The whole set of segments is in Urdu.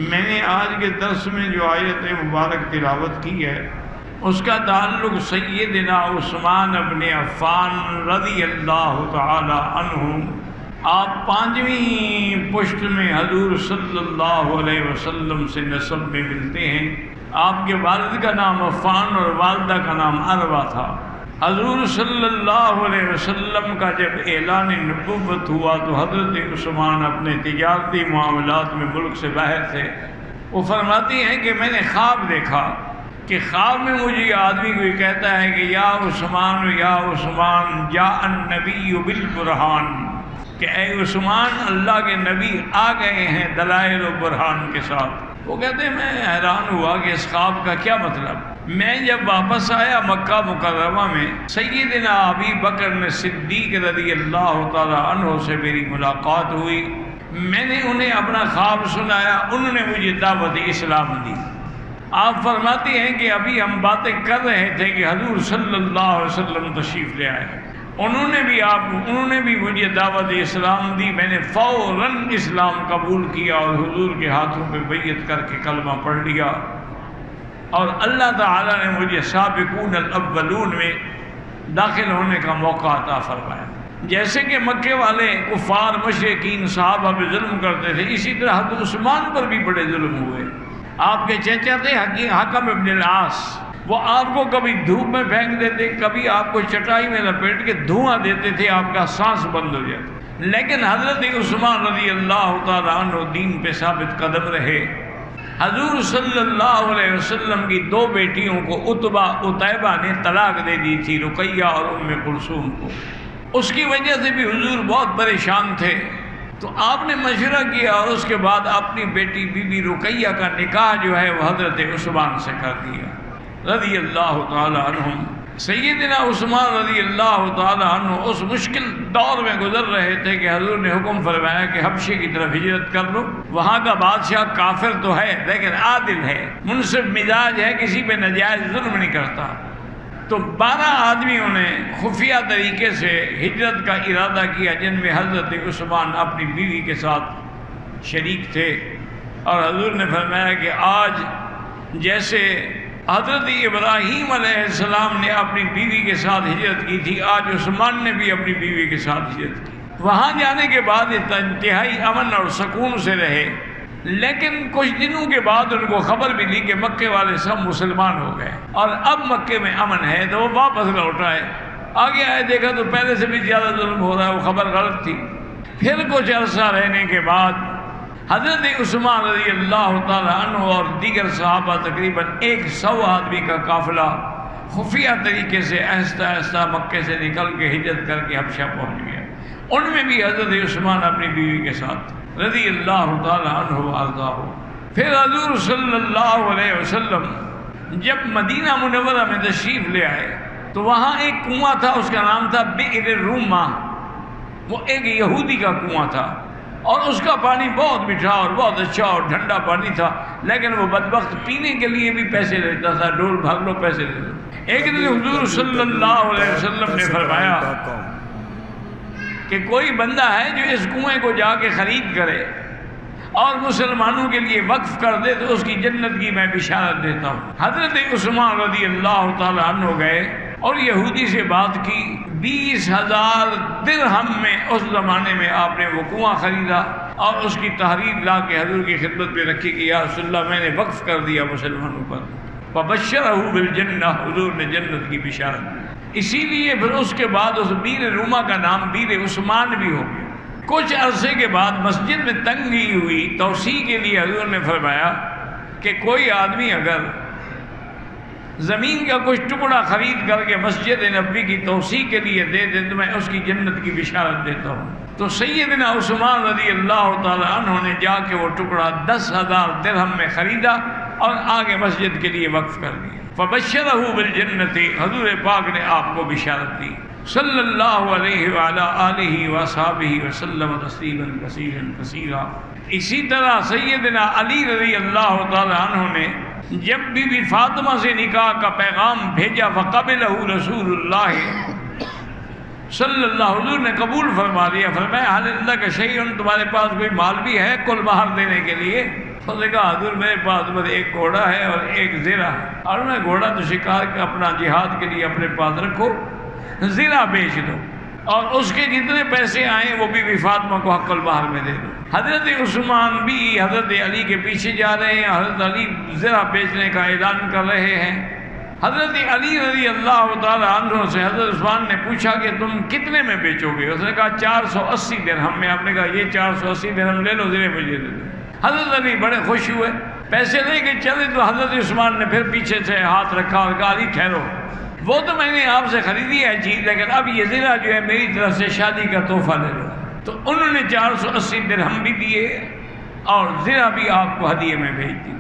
میں نے آج کے درس میں جو آیت مبارک تلاوت کی ہے اس کا تعلق سیدنا عثمان بن عفان رضی اللہ تعالی عنہ، آپ 5ویں پشت میں حضور صلی اللہ علیہ وسلم سے نسب میں ملتے ہیں۔ آپ کے والد کا نام عفان اور والدہ کا نام عروہ تھا۔ حضور صلی اللہ علیہ وسلم کا جب اعلان نبوت ہوا تو حضرت عثمان اپنے تجارتی معاملات میں ملک سے باہر تھے۔ وہ فرماتی ہیں کہ میں نے خواب دیکھا کہ خواب میں مجھے یہ آدمی کوئی کہتا ہے کہ یا عثمان جاء النبی بالبرہان، کہ اے عثمان اللہ کے نبی آ گئے ہیں دلائل و برہان کے ساتھ۔ وہ کہتے ہیں میں حیران ہوا کہ اس خواب کا کیا مطلب۔ میں جب واپس آیا مکہ مکرمہ میں، سیدنا ابی بکر صدیق رضی اللہ تعالی عنہ سے میری ملاقات ہوئی۔ میں نے انہیں اپنا خواب سنایا، انہوں نے مجھے دعوت اسلام دی۔ آپ فرماتے ہیں کہ ابھی ہم باتیں کر رہے تھے کہ حضور صلی اللہ علیہ وسلم تشریف لے آئے۔ انہوں نے بھی مجھے دعوت اسلام دی۔ میں نے فوراً اسلام قبول کیا اور حضور کے ہاتھوں پہ بیعت کر کے کلمہ پڑھ لیا، اور اللہ تعالیٰ نے مجھے سابقون الاولون میں داخل ہونے کا موقع عطا فرمایا۔ جیسے کہ مکے والے کفار مشرکین صحابہ پہ ظلم کرتے تھے، اسی طرح حضرت عثمان پر بھی بڑے ظلم ہوئے۔ آپ کے چچا تھے حکم ابن العاص، وہ آپ کو کبھی دھوپ میں پھینک دیتے، کبھی آپ کو چٹائی میں لپیٹ کے دھواں دیتے تھے، آپ کا سانس بند ہو جاتا۔ لیکن حضرت عثمان رضی اللہ تعالیٰ عنہ دین پہ ثابت قدم رہے۔ حضور صلی اللہ علیہ وسلم کی 2 بیٹیوں کو عتیبہ نے طلاق دے دی تھی، رقیہ اور ام کلثوم کو۔ اس کی وجہ سے بھی حضور بہت پریشان تھے، تو آپ نے مشورہ کیا اور اس کے بعد اپنی بیٹی بی بی رقیہ کا نکاح جو ہے وہ حضرت عثمان سے کر دیا رضی اللہ تعالی عنہم۔ سیدنا عثمان رضی اللہ تعالی عنہ اس مشکل دور میں گزر رہے تھے کہ حضور نے حکم فرمایا کہ حبشے کی طرف ہجرت کر لو۔ وہاں کا بادشاہ کافر تو ہے لیکن عادل ہے، منصف مزاج ہے، کسی پہ ناجائز ظلم نہیں کرتا۔ تو 12 آدمیوں نے خفیہ طریقے سے ہجرت کا ارادہ کیا، جن میں حضرت عثمان اپنی بیوی کے ساتھ شریک تھے، اور حضور نے فرمایا کہ آج جیسے حضرت ابراہیم علیہ السلام نے اپنی بیوی کے ساتھ ہجرت کی تھی، آج عثمان نے بھی اپنی بیوی کے ساتھ ہجرت کی۔ وہاں جانے کے بعد انتہائی امن اور سکون سے رہے، لیکن کچھ دنوں کے بعد ان کو خبر ملی کہ مکے والے سب مسلمان ہو گئے اور اب مکے میں امن ہے، تو وہ واپس لوٹ آئے۔ آگے آئے دیکھا تو پہلے سے بھی زیادہ ظلم ہو رہا ہے، وہ خبر غلط تھی۔ پھر کچھ عرصہ رہنے کے بعد حضرت عثمان رضی اللہ تعالی عنہ اور دیگر صحابہ تقریباً 100 آدمی کا قافلہ خفیہ طریقے سے آہستہ آہستہ مکے سے نکل کے ہجرت کر کے حبشہ پہنچ گیا۔ ان میں بھی حضرت عثمان اپنی بیوی کے ساتھ رضی اللہ تعالی عنہ وارضاہ۔ پھر حضور صلی اللہ علیہ وسلم جب مدینہ منورہ میں تشریف لے آئے تو وہاں ایک کنواں تھا، اس کا نام تھا بئر روما۔ وہ ایک یہودی کا کنواں تھا اور اس کا پانی بہت میٹھا اور بہت اچھا اور ٹھنڈا پانی تھا، لیکن وہ بدبخت پینے کے لیے بھی پیسے لیتا تھا، ڈول بھاگ لو پیسے لے لو۔ ایک دن حضور صلی اللہ علیہ وسلم نے فرمایا کہ کوئی بندہ ہے جو اس کنویں کو جا کے خرید کرے اور مسلمانوں کے لیے وقف کر دے تو اس کی جنت کی میں بشارت دیتا ہوں۔ حضرت عثمان رضی اللہ تعالی عنہ گئے اور یہودی سے بات کی۔ 20,000 درہم میں اس زمانے میں آپ نے وہ کنواں خریدا اور اس کی تحریر لا کے حضور کی خدمت میں رکھی کہ یا رسول اللہ میں نے وقف کر دیا مسلمانوں پر۔ فبشرہ بالجنہ، حضور نے جنت کی بشارت دی۔ اسی لیے پھر اس کے بعد اس بئر روما کا نام بئر عثمان بھی ہو گیا۔ کچھ عرصے کے بعد مسجد میں تنگی ہوئی، توسیع کے لیے حضور نے فرمایا کہ کوئی آدمی اگر زمین کا کچھ ٹکڑا خرید کر کے مسجد نبوی کی توسیع کے لیے دے دے تو میں اس کی جنت کی بشارت دیتا ہوں۔ تو سیدنا عثمان رضی اللہ تعالی عنہ نے جا کے وہ ٹکڑا 10,000 درہم میں خریدا اور آگے مسجد کے لیے وقف کر دیا۔ فبشرہ بالجنت، حضور پاک نے آپ کو بشارت دی صلی اللہ علیہ وعلی آلہ وصحبہ وسلم تسلیما کثیرا کثیرا۔ اسی طرح سیدنا علی رضی اللہ تعالی عنہ نے جب بی بی فاطمہ سے نکاح کا پیغام بھیجا فقبلہ رسول اللہ صلی اللہ، حضور نے قبول فرما لیا۔ فرمایا حل اللہ کا شیء، تمہارے پاس کوئی مال بھی ہے کل مہر دینے کے لیے؟ اس نے کہا حضور میرے پاس بس ایک گھوڑا ہے اور ایک زرہ ہے، اور میں گھوڑا تو شکار کا اپنا جہاد کے لیے اپنے پاس رکھو، زرہ بیچ دو اور اس کے جتنے پیسے آئیں وہ بی بی فاطمہ کو حق المہر میں دے دو۔ حضرت عثمان بھی حضرت علی کے پیچھے جا رہے ہیں، حضرت علی زرہ بیچنے کا اعلان کر رہے ہیں۔ حضرت علی رضی اللہ تعالی عنہ سے حضرت عثمان نے پوچھا کہ تم کتنے میں بیچو گے؟ اس نے کہا 480 درہم میں۔ آپ نے کہا یہ 480 درہم لے لو، زرے پہ دے دو۔ حضرت علی بڑے خوش ہوئے، پیسے لے کے چلے تو حضرت عثمان نے پھر پیچھے سے ہاتھ رکھا اور کہا علی ٹھہرو، وہ تو میں نے آپ سے خریدی ہے چیز، لیکن اب یہ زرہ جو ہے میری طرف سے شادی کا تحفہ لے لو۔ تو انہوں نے 480 درہم بھی دیے اور زرہ بھی آپ کو ہدیے میں بھیج دی۔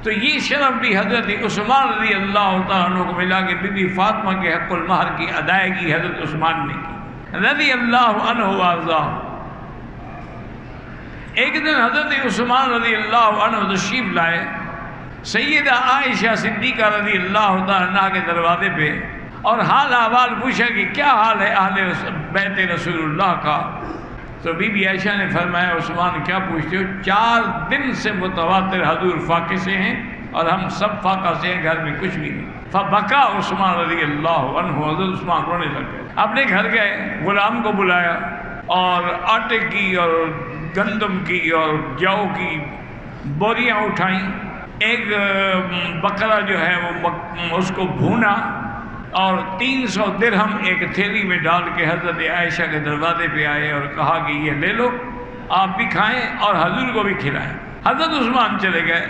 تو یہ شرف بھی حضرت عثمان رضی اللہ تعالیٰ عنہ کو ملا کہ بی بی فاطمہ کے حق المہر کی ادائیگی حضرت عثمان نے کی رضی اللہ عنہ وارضاہ۔ ایک دن حضرت عثمان رضی اللہ عنہ تشریف لائے سیدہ عائشہ صدیقہ رضی اللہ تعالیٰ عنہ کے دروازے پہ، اور حال احوال پوچھا کہ کیا حال ہے اہل بیت رسول اللہ کا۔ تو بی بی عائشہ نے فرمایا عثمان کیا پوچھتے ہو، 4 دن سے متواتر حضور فاقے سے ہیں اور ہم سب فاقہ سے ہیں، گھر میں کچھ بھی نہیں۔ فبکا عثمان رضی اللہ عنہ، حضرت عثمان رونے لگ گئے، اپنے گھر گئے، غلام کو بلایا اور آٹے کی اور گندم کی اور جو کی بوریاں اٹھائیں، ایک بکرا جو ہے وہ اس کو بھونا اور 300 درہم ایک تھیلی میں ڈال کے حضرت عائشہ کے دروازے پہ آئے اور کہا کہ یہ لے لو، آپ بھی کھائیں اور حضور کو بھی کھلائیں۔ حضرت عثمان چلے گئے،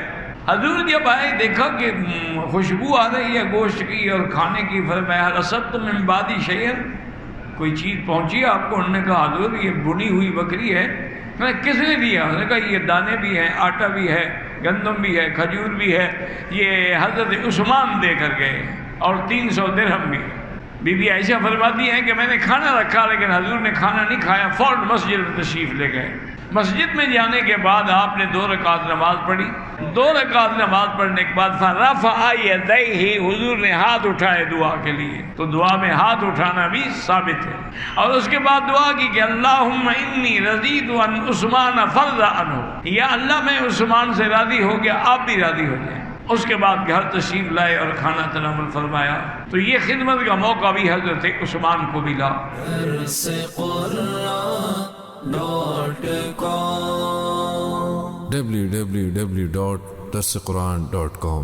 حضور جب آئے دیکھا کہ خوشبو آ رہی ہے گوشت کی اور کھانے کی، فرمایا رسبتم من بعدی شیئا، کوئی چیز پہنچی آپ کو؟ انہوں نے کہا حضور یہ بنی ہوئی بکری ہے۔ میں کس نے دیا؟ انہوں نے کہا یہ دانے بھی ہیں، آٹا بھی ہے، گندم بھی ہے، کھجور بھی ہے، یہ حضرت عثمان دے کر گئے اور 300 درہم بھی۔ بی بی عائشہ فرماتی ہیں کہ میں نے کھانا رکھا لیکن حضور نے کھانا نہیں کھایا، فوراً مسجد میں تشریف لے گئے۔ مسجد میں جانے کے بعد آپ نے 2 رکعت نماز پڑھی۔ 2 رکعت نماز پڑھنے کے بعد فرفع یدیہ، حضور نے ہاتھ اٹھائے دعا کے لیے، تو دعا میں ہاتھ اٹھانا بھی ثابت ہے۔ اور اس کے بعد دعا کی کہ اللہم انی رضیت عن عثمان فرض عنہ، یا اللہ میں عثمان سے راضی ہو گیا، آپ بھی راضی ہو جائیں۔ اس کے بعد گھر تشریف لائے اور کھانا تناول فرمایا۔ تو یہ خدمت کا موقع بھی حضرت عثمان کو ملا۔ www.darsequran.com